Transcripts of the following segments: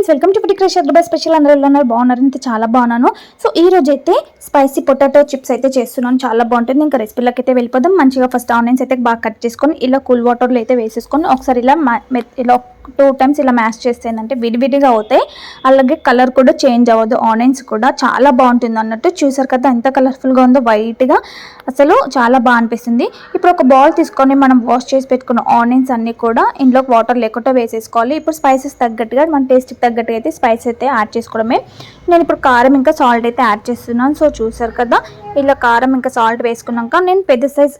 Welcome to food Hyderabad special. అందరూ ఎలా ఉన్నారు? బాగున్నారు? ఇంత చాలా బాగున్నాను. సో ఈ రోజు అయితే స్పైసీ పొటాటో చిప్స్ అయితే చేస్తున్నాను. చాలా బాగుంటుంది. ఇంకా రెసిపీలోకి అయితే వెళ్ళిపోదాం. మంచిగా ఫస్ట్ ఆనియన్స్ అయితే బాగా కట్ చేసుకొని ఇలా కూల్ వాటర్లో అయితే వేసేసుకొని ఒకసారి ఇలా 2 times ఇలా మ్యాష్ చేస్తే ఏంటంటే విడివిడిగా అవుతాయి. అలాగే కలర్ కూడా చేంజ్ అవ్వదు. ఆనియన్స్ కూడా చాలా బాగుంటుంది అన్నట్టు. చూసారు కదా ఎంత కలర్ఫుల్గా ఉందో, వైట్గా అసలు చాలా బాగా అనిపిస్తుంది. ఇప్పుడు ఒక బౌల్ తీసుకొని మనం వాష్ చేసి పెట్టుకున్న ఆనియన్స్ అన్నీ కూడా ఇందులోకి వాటర్ లేకుండా వేసేసుకోవాలి. ఇప్పుడు స్పైసెస్ తగ్గట్టుగా మన టేస్ట్కి తగ్గట్టుగా అయితే స్పైస్ అయితే యాడ్ చేసుకోవడమే. నేను ఇప్పుడు కారం ఇంకా సాల్ట్ అయితే యాడ్ చేస్తున్నాను. సో చూసారు కదా ఇలా కారం ఇంకా సాల్ట్ వేసుకున్నాక నేను పెద్ద సైజ్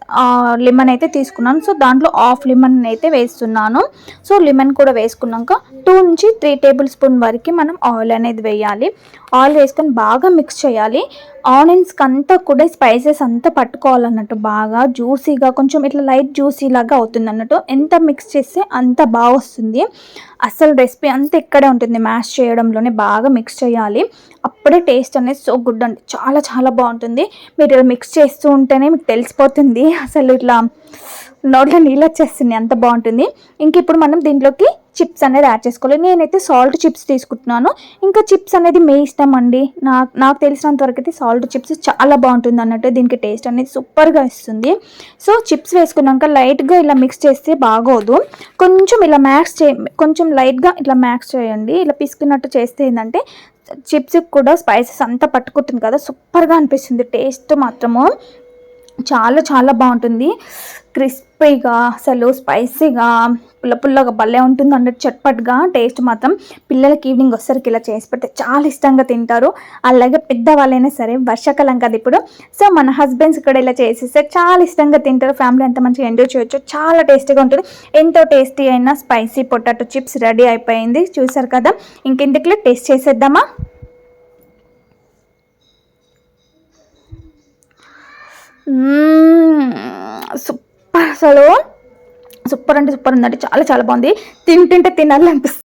లెమన్ అయితే తీసుకున్నాను. సో దాంట్లో హాఫ్ లెమన్ అయితే వేస్తున్నాను. సో లెమన్ కూడా వేసుకున్నాక 2 నుంచి 3 tablespoons వరకు మనం ఆయిల్ అనేది వేయాలి. ఆయిల్ వేసుకొని బాగా మిక్స్ చేయాలి. ఆనియన్స్కి అంతా కూడా స్పైసెస్ అంతా పట్టుకోవాలన్నట్టు, బాగా జ్యూసీగా కొంచెం ఇట్లా లైట్ జ్యూసీ లాగా అవుతుంది అన్నట్టు. ఎంత మిక్స్ చేస్తే అంత బాగా వస్తుంది. అసలు రెసిపీ అంతా ఇక్కడే ఉంటుంది, మ్యాష్ చేయడంలోనే. బాగా మిక్స్ చేయాలి, అప్పుడే టేస్ట్ అనేది సో గుడ్ అండి. చాలా చాలా బాగుంటుంది. మీరు ఇలా మిక్స్ చేస్తూ ఉంటేనే మీకు తెలిసిపోతుంది. అసలు ఇట్లా నోట్లో నీళ్ళు వచ్చేస్తుంది, అంత బాగుంటుంది. ఇంక ఇప్పుడు మనం దీంట్లోకి చిప్స్ అనేది యాడ్ చేసుకోవాలి. నేనైతే సాల్ట్ చిప్స్ తీసుకుంటున్నాను. ఇంకా చిప్స్ అనేది మీ ఇష్టం అండి. నాకు తెలిసినంత వరకు అయితే సాల్ట్ చిప్స్ చాలా బాగుంటుంది అన్నట్టు. దీనికి టేస్ట్ అనేది సూపర్గా ఇస్తుంది. సో చిప్స్ వేసుకున్నాక లైట్గా ఇలా మిక్స్ చేస్తే బాగోదు. కొంచెం ఇలా కొంచెం లైట్గా ఇట్లా మ్యాక్స్ చేయండి. ఇలా పిసుకున్నట్టు చేస్తే ఏంటంటే చిప్స్కి కూడా స్పైసెస్ అంతా పట్టుకుంటుంది కదా, సూపర్గా అనిపిస్తుంది. టేస్ట్ మాత్రము చాలా చాలా బాగుంటుంది. క్రిస్పీగా అసలు స్పైసీగా పుల్లగా భలే ఉంటుంది అన్నట్టు. చట్పట్గా టేస్ట్ మాత్రం పిల్లలకి ఈవినింగ్ వచ్చేసరికి ఇలా చేసి పెడితే చాలా ఇష్టంగా తింటారు. అలాగే పెద్దవాళ్ళైనా సరే, వర్షాకాలం కదా ఇప్పుడు. సో మన హస్బెండ్స్ కూడా ఇలా చేసేస్తే చాలా ఇష్టంగా తింటారు. ఫ్యామిలీ అంతా మంచిగా ఎంజాయ్ చేయొచ్చు. చాలా టేస్టీగా ఉంటుంది. ఎంతో టేస్టీ అయిన స్పైసీ పొటాటో చిప్స్ రెడీ అయిపోయింది. చూసారు కదా, ఇంకెందుకులే టేస్ట్ చేసేద్దామా. సూపర్, అసలు సూపర్ అంటే సూపర్ ఉందంటే చాలా చాలా బాగుంది. తింటుంటే తినాలనిపిస్తుంది.